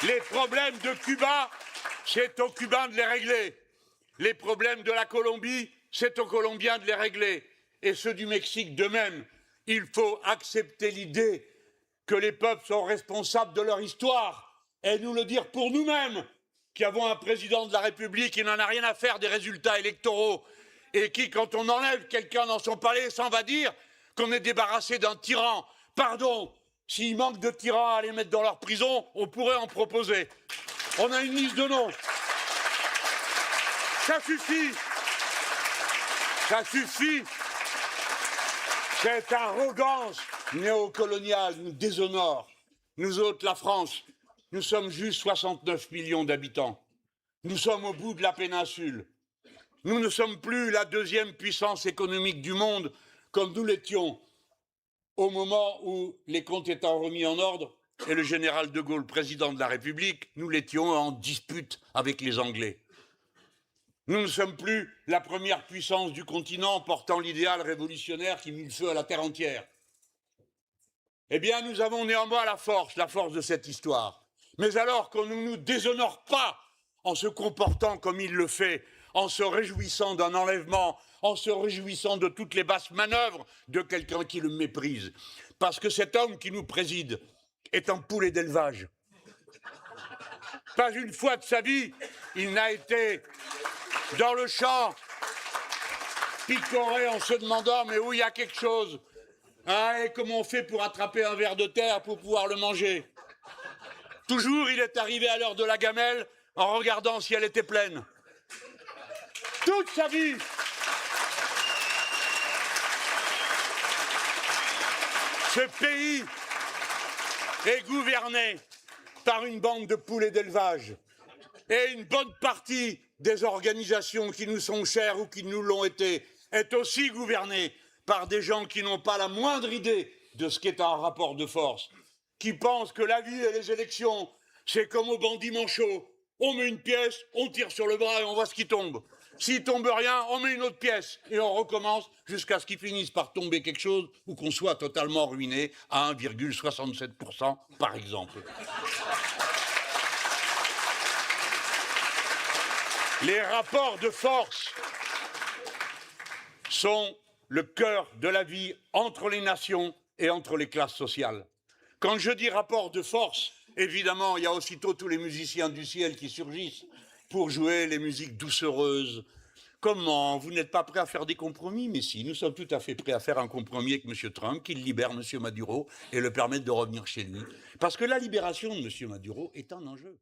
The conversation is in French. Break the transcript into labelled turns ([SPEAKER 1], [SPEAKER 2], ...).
[SPEAKER 1] Les problèmes de Cuba, c'est aux Cubains de les régler. Les problèmes de la Colombie, c'est aux Colombiens de les régler. Et ceux du Mexique de même. Il faut accepter l'idée que les peuples sont responsables de leur histoire et nous le dire pour nous-mêmes, qui avons un président de la République qui n'en a rien à faire des résultats électoraux et qui, quand on enlève quelqu'un dans son palais, s'en va dire qu'on est débarrassé d'un tyran. Pardon, s'il manque de tyrans à les mettre dans leur prison, on pourrait en proposer. On a une liste de noms. Ça suffit. Ça suffit. Cette arrogance néocoloniale nous déshonore. Nous autres, la France, nous sommes juste 69 millions d'habitants. Nous sommes au bout de la péninsule. Nous ne sommes plus la deuxième puissance économique du monde comme nous l'étions au moment où les comptes étaient remis en ordre et le général de Gaulle, président de la République, nous l'étions en dispute avec les Anglais. Nous ne sommes plus la première puissance du continent portant l'idéal révolutionnaire qui mit le feu à la terre entière. Eh bien, nous avons néanmoins la force de cette histoire. Mais alors qu'on ne nous déshonore pas en se comportant comme il le fait, en se réjouissant d'un enlèvement, en se réjouissant de toutes les basses manœuvres de quelqu'un qui le méprise. Parce que cet homme qui nous préside est un poulet d'élevage. Pas une fois de sa vie, il n'a été dans le champ, picoré en se demandant mais où il y a quelque chose. Ah, et comment on fait pour attraper un ver de terre pour pouvoir le manger? Toujours, il est arrivé à l'heure de la gamelle en regardant si elle était pleine. Toute sa vie. Ce pays est gouverné par une bande de poulets d'élevage. Et une bonne partie des organisations qui nous sont chères ou qui nous l'ont été est aussi gouvernée par des gens qui n'ont pas la moindre idée de ce qu'est un rapport de force, qui pensent que la vie et les élections, c'est comme au bandit manchot. On met une pièce, on tire sur le bras et on voit ce qui tombe. S'il tombe rien, on met une autre pièce et on recommence jusqu'à ce qu'il finisse par tomber quelque chose ou qu'on soit totalement ruiné à 1,67% par exemple. Les rapports de force sont le cœur de la vie entre les nations et entre les classes sociales. Quand je dis rapport de force, évidemment, il y a aussitôt tous les musiciens du ciel qui surgissent pour jouer les musiques doucereuses. Comment? Vous n'êtes pas prêts à faire des compromis? Mais si, nous sommes tout à fait prêts à faire un compromis avec M. Trump, qu'il libère M. Maduro et le permette de revenir chez lui. Parce que la libération de M. Maduro est un enjeu.